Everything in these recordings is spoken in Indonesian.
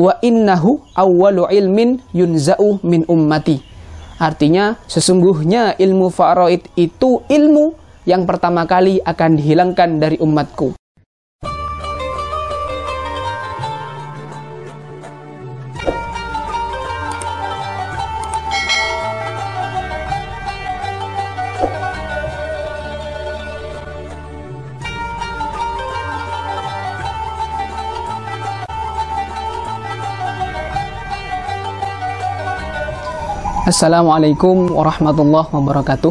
wa innahu awwalu ilmin yunza'u min ummati. Artinya, sesungguhnya ilmu faraid itu ilmu yang pertama kali akan dihilangkan dari umatku. Assalamualaikum warahmatullahi wabarakatuh.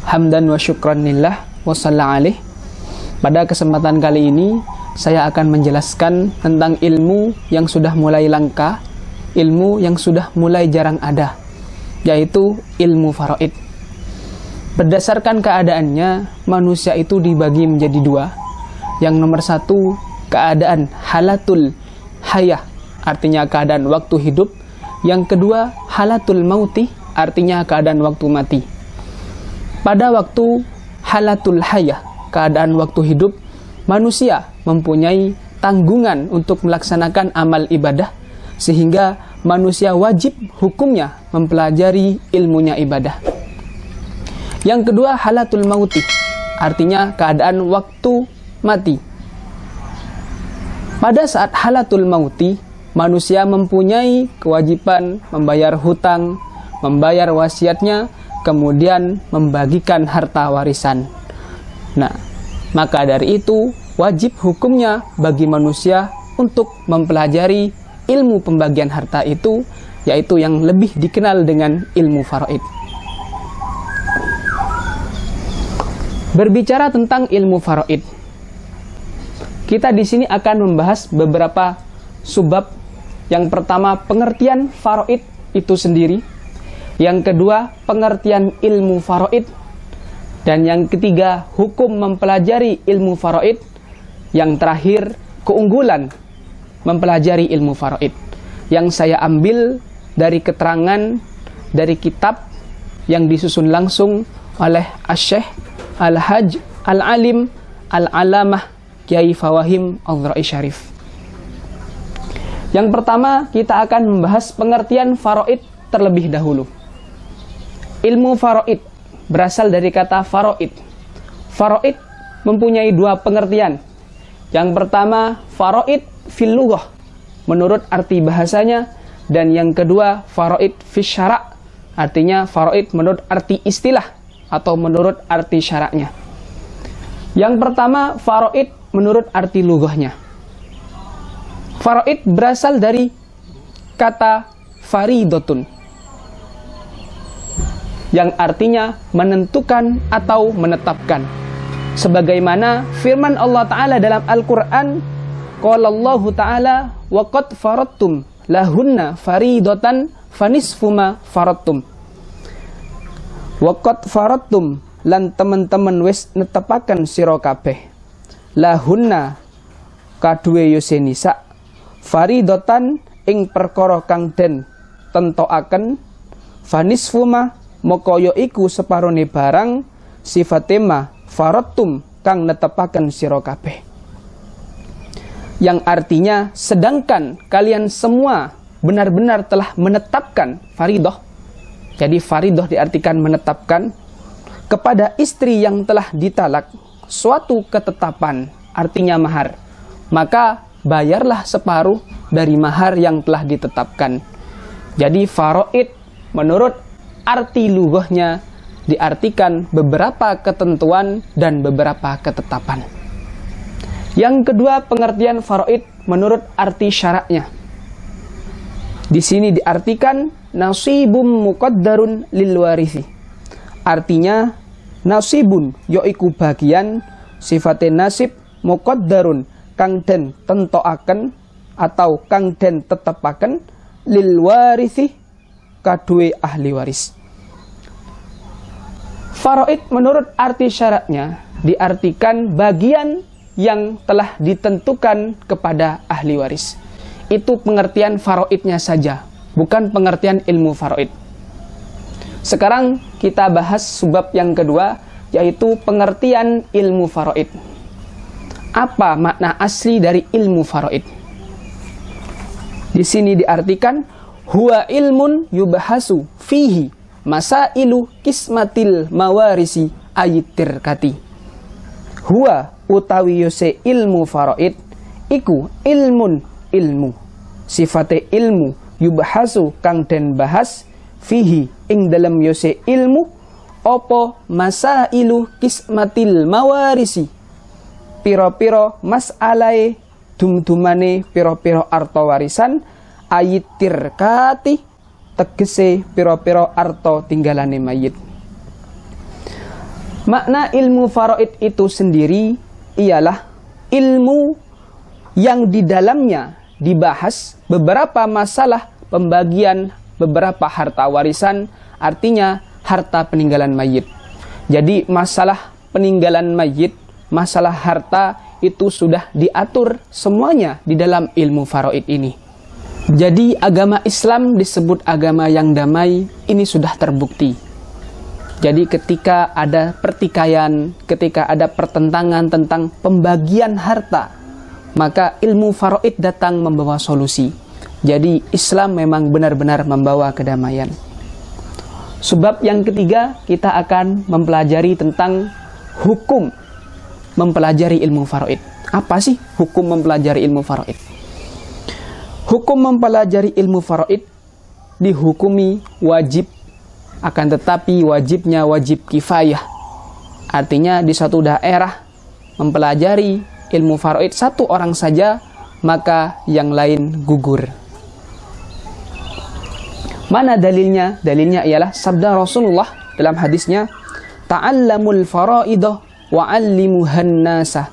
Hamdan wa syukran lillah wa salla alaih. Pada kesempatan kali ini saya akan menjelaskan tentang ilmu yang sudah mulai langka, ilmu yang sudah mulai jarang ada, yaitu ilmu faraid. Berdasarkan keadaannya, manusia itu dibagi menjadi dua. Yang nomor satu, keadaan halatul hayah, artinya keadaan waktu hidup. Yang kedua, halatul mauti, artinya keadaan waktu mati. Pada waktu halatul hayah, keadaan waktu hidup, manusia mempunyai tanggungan untuk melaksanakan amal ibadah, sehingga manusia wajib hukumnya mempelajari ilmunya ibadah. Yang kedua, halatul mauti, artinya keadaan waktu mati. Pada saat halatul mauti, manusia mempunyai kewajiban membayar hutang, membayar wasiatnya, kemudian membagikan harta warisan. Nah, maka dari itu wajib hukumnya bagi manusia untuk mempelajari ilmu pembagian harta itu, yaitu yang lebih dikenal dengan ilmu faraid. Berbicara tentang ilmu faraid, kita di sini akan membahas beberapa subbab. Yang pertama, pengertian faraid itu sendiri. Yang kedua, pengertian ilmu faraid. Dan yang ketiga, hukum mempelajari ilmu faraid. Yang terakhir, keunggulan mempelajari ilmu faraid. Yang saya ambil dari keterangan dari kitab yang disusun langsung oleh Asy-Syaikh Al-Hajj Al-Alim Al-Alamah Kiai Fawahim Al-Ra'i Syarif. Yang pertama, kita akan membahas pengertian faraid terlebih dahulu. Ilmu faraid berasal dari kata faraid. Faraid mempunyai dua pengertian. Yang pertama, faraid fil lughah, menurut arti bahasanya, dan yang kedua, faraid fis syara', artinya faraid menurut arti istilah atau menurut arti syaraknya. Yang pertama, faraid menurut arti lughahnya. Faraid berasal dari kata faridotun, yang artinya menentukan atau menetapkan. Sebagaimana firman Allah Ta'ala dalam Al-Quran, qala Allah Ta'ala wa qad faradtum lahunna faridotan fanisfuma faradtum. Wa qad faradtum, lan teman-teman wis netepaken sira kabeh, lahunna kaduwe yose nisa, faridotan ing perkara kang den tentokaken, fanisfuma moko ya iku separone barang, sifatema faradtum kang netepaken sira kabeh. Yang artinya, sedangkan kalian semua benar-benar telah menetapkan faridoh. Jadi faridoh diartikan menetapkan kepada istri yang telah ditalak suatu ketetapan, artinya mahar, maka bayarlah separuh dari mahar yang telah ditetapkan. Jadi faraid menurut arti lughahnya diartikan beberapa ketentuan dan beberapa ketetapan. Yang kedua, pengertian faraid menurut arti syaraknya. Di sini diartikan nasibum muqaddarun lil warithi. Artinya nasibun yaiku bagian, sifatnya nasib, muqaddarun kang den tentokaken atau kang den tetepaken, lil warithi kaduwe ahli waris. Faraid menurut arti syaratnya diartikan bagian yang telah ditentukan kepada ahli waris. Itu pengertian faraidnya saja, bukan pengertian ilmu faraid. Sekarang kita bahas subbab yang kedua, yaitu pengertian ilmu faraid. Apa makna asli dari ilmu faraid? Di sini diartikan huwa ilmun yubahasu fihi masailu kismatil mawarisi ayitirkati. Huwa utawi yose ilmu faraid iku ilmun ilmu. Sifate ilmu yubahasu kang den bahas fihi ing dalam yose ilmu opo masailu kismatil mawarisi. Piro-piro mas'alai dum-dumane piro-piro arto warisan ayitirkati tegese piro-piro arto tinggalane mayit. Makna ilmu faraid itu sendiri ialah ilmu yang di dalamnya dibahas beberapa masalah pembagian beberapa harta warisan, artinya harta peninggalan mayit. Jadi masalah peninggalan mayit, masalah harta itu sudah diatur semuanya di dalam ilmu faraid ini. Jadi agama Islam disebut agama yang damai, ini sudah terbukti. Jadi ketika ada pertikaian, ketika ada pertentangan tentang pembagian harta, maka ilmu faraid datang membawa solusi. Jadi Islam memang benar-benar membawa kedamaian. Sebab yang ketiga, kita akan mempelajari tentang hukum mempelajari ilmu faraid. Apa sih hukum mempelajari ilmu faraid? Hukum mempelajari ilmu faraid dihukumi wajib, akan tetapi wajibnya wajib kifayah. Artinya di suatu daerah mempelajari ilmu faraid satu orang saja, maka yang lain gugur. Mana dalilnya? Dalilnya ialah sabda Rasulullah dalam hadisnya, ta'allamul faraidah wa'allimuhan nasa.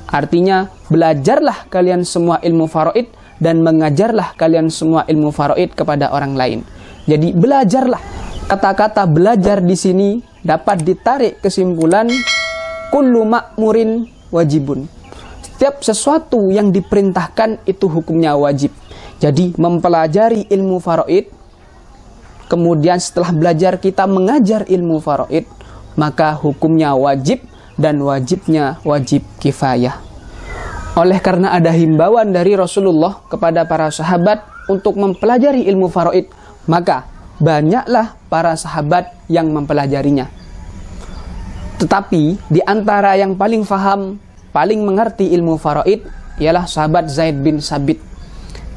Artinya, belajarlah kalian semua ilmu faraid dan mengajarlah kalian semua ilmu faraid kepada orang lain. Jadi belajarlah. Kata-kata belajar di sini dapat ditarik kesimpulan kullu ma'murin wajibun. Setiap sesuatu yang diperintahkan itu hukumnya wajib. Jadi mempelajari ilmu faraid, kemudian setelah belajar kita mengajar ilmu faraid, maka hukumnya wajib dan wajibnya wajib kifayah. Oleh karena ada himbauan dari Rasulullah kepada para sahabat untuk mempelajari ilmu faraid, maka banyaklah para sahabat yang mempelajarinya. Tetapi di antara yang paling faham, paling mengerti ilmu faraid ialah sahabat Zaid bin Sabit.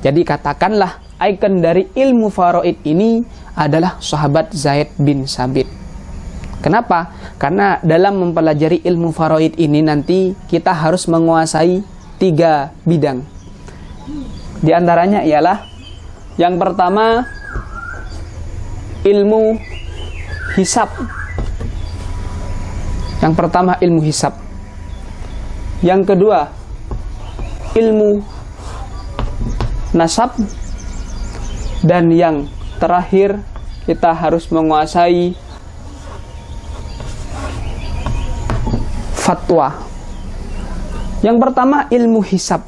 Jadi katakanlah ikon dari ilmu faraid ini adalah sahabat Zaid bin Sabit. Kenapa? Karena dalam mempelajari ilmu faraid ini nanti kita harus menguasai 3 bidang. Di antaranya ialah yang pertama ilmu hisab. Yang pertama ilmu hisab. Yang kedua ilmu nasab. Dan yang terakhir kita harus menguasai fatwa. Yang pertama ilmu hisab,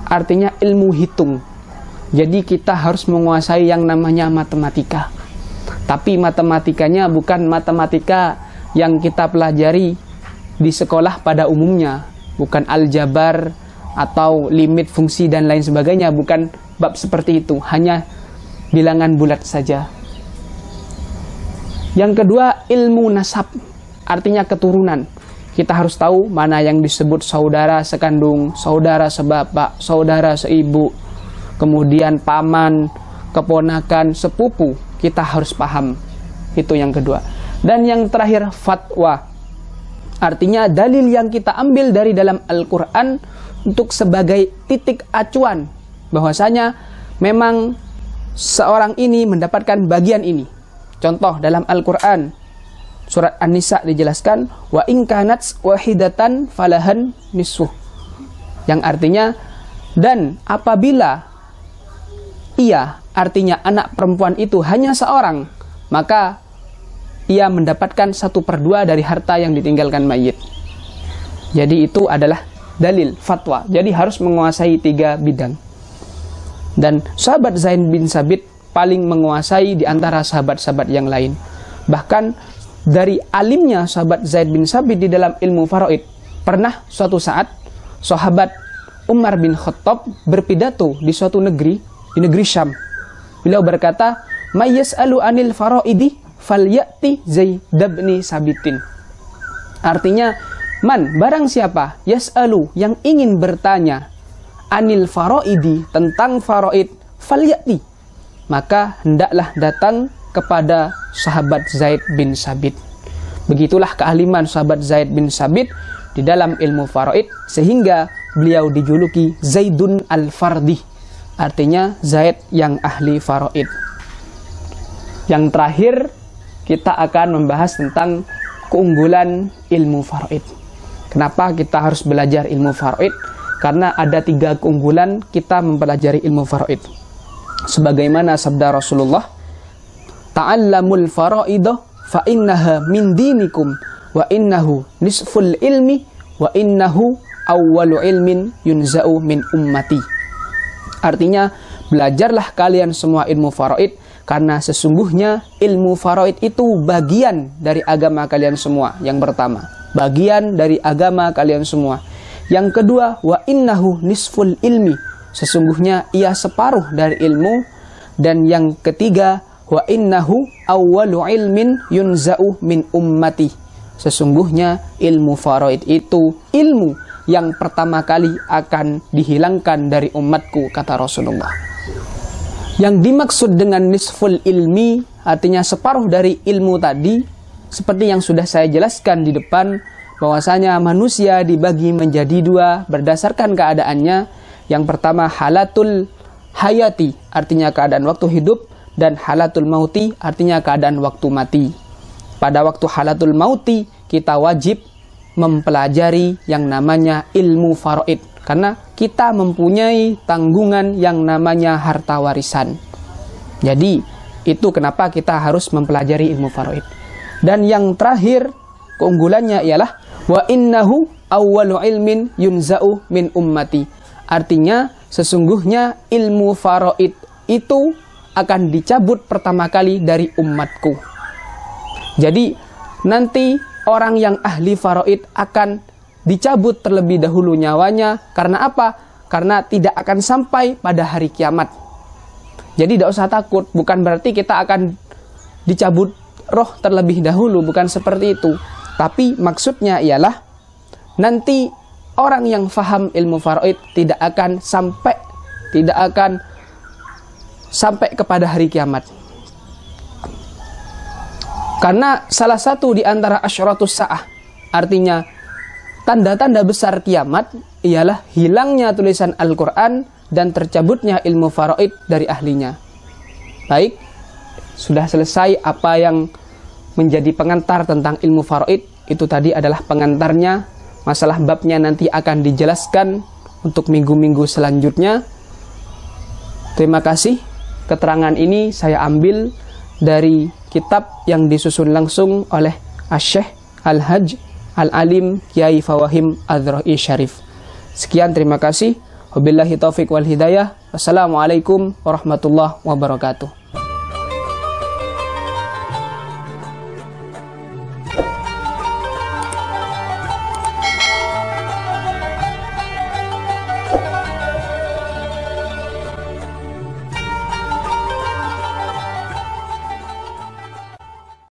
artinya ilmu hitung. Jadi kita harus menguasai yang namanya matematika. Tapi matematikanya bukan matematika yang kita pelajari di sekolah pada umumnya, bukan aljabar atau limit fungsi dan lain sebagainya, bukan bab seperti itu, hanya bilangan bulat saja. Yang kedua ilmu nasab, artinya keturunan. Kita harus tahu mana yang disebut saudara sekandung, saudara sebapak, saudara seibu, kemudian paman, keponakan, sepupu. Kita harus paham. Itu yang kedua. Dan yang terakhir fatwa. Artinya dalil yang kita ambil dari dalam Al-Quran untuk sebagai titik acuan bahwasanya memang seorang ini mendapatkan bagian ini. Contoh dalam Al-Quran surat An-Nisa dijelaskan wa in kanat wahidatan falahan nisfuh, yang artinya dan apabila ia, artinya anak perempuan itu hanya seorang, maka ia mendapatkan 1/2 dari harta yang ditinggalkan mayit. Jadi itu adalah dalil fatwa. Jadi harus menguasai 3 bidang. Dan sahabat Zaid bin Sabit paling menguasai di antara sahabat-sahabat yang lain. Bahkan dari alimnya sahabat Zaid bin Sabit di dalam ilmu faraid, pernah suatu saat sahabat Umar bin Khattab berpidato di suatu negeri, di negeri Syam. Beliau berkata, "May yas'alu anil faraidi falyati Zaid bin Sabitin." Artinya, barang siapa yas'alu yang ingin bertanya anil faraidi tentang faraid, falyati, maka hendaklah datang kepada sahabat Zaid bin Sabit. Begitulah keahlian sahabat Zaid bin Sabit di dalam ilmu faraid, sehingga beliau dijuluki Zaidun al-Fardi, artinya Zaid yang ahli faraid. Yang terakhir, kita akan membahas tentang keunggulan ilmu faraid. Kenapa kita harus belajar ilmu faraid? Karena ada 3 keunggulan kita mempelajari ilmu faraid. Sebagaimana sabda Rasulullah, "Ta'allamul faraidah fa innaha min dinikum wa innahu nisful ilmi wa innahu awwalu ilmin yunza'u min ummati." Artinya, belajarlah kalian semua ilmu faraid, karena sesungguhnya ilmu faraid itu bagian dari agama kalian semua. Yang pertama, bagian dari agama kalian semua. Yang kedua, wa innahu nisful ilmi, sesungguhnya ia separuh dari ilmu. Dan yang ketiga, wa innahu awwalu ilmin yunza'u min ummati, sesungguhnya ilmu faraid itu ilmu yang pertama kali akan dihilangkan dari umatku, kata Rasulullah. Yang dimaksud dengan nisful ilmi, artinya separuh dari ilmu tadi, seperti yang sudah saya jelaskan di depan, bahwasanya manusia dibagi menjadi 2 berdasarkan keadaannya. Yang pertama halatul hayati, artinya keadaan waktu hidup, dan halatul mauti, artinya keadaan waktu mati. Pada waktu halatul mauti, kita wajib mempelajari yang namanya ilmu faraid, karena kita mempunyai tanggungan yang namanya harta warisan. Jadi, itu kenapa kita harus mempelajari ilmu faraid. Dan yang terakhir, keunggulannya ialah wa innahu awwalu ilmin yunza'u min ummati. Artinya, sesungguhnya ilmu faraid itu akan dicabut pertama kali dari umatku. Jadi, nanti orang yang ahli faraid akan dicabut terlebih dahulu nyawanya. Karena apa? Karena tidak akan sampai pada hari kiamat. Jadi tidak usah takut. Bukan berarti kita akan dicabut roh terlebih dahulu. Bukan seperti itu. Tapi maksudnya ialah nanti orang yang faham ilmu faraid tidak akan sampai kepada hari kiamat. Karena salah satu di antara asyratus sa'ah, artinya tanda-tanda besar kiamat, ialah hilangnya tulisan Al-Quran dan tercabutnya ilmu faraid dari ahlinya. Baik, sudah selesai apa yang menjadi pengantar tentang ilmu faraid. Itu tadi adalah pengantarnya. Masalah babnya nanti akan dijelaskan untuk minggu-minggu selanjutnya. Terima kasih. Keterangan ini saya ambil dari kitab yang disusun langsung oleh Asy-Syaikh Al-Hajj Al-Alim Kiai Fawahim Adh-Dha'i Syarif. Sekian, terima kasih. Wabillahi taufiq wal hidayah. Wassalamualaikum warahmatullahi wabarakatuh.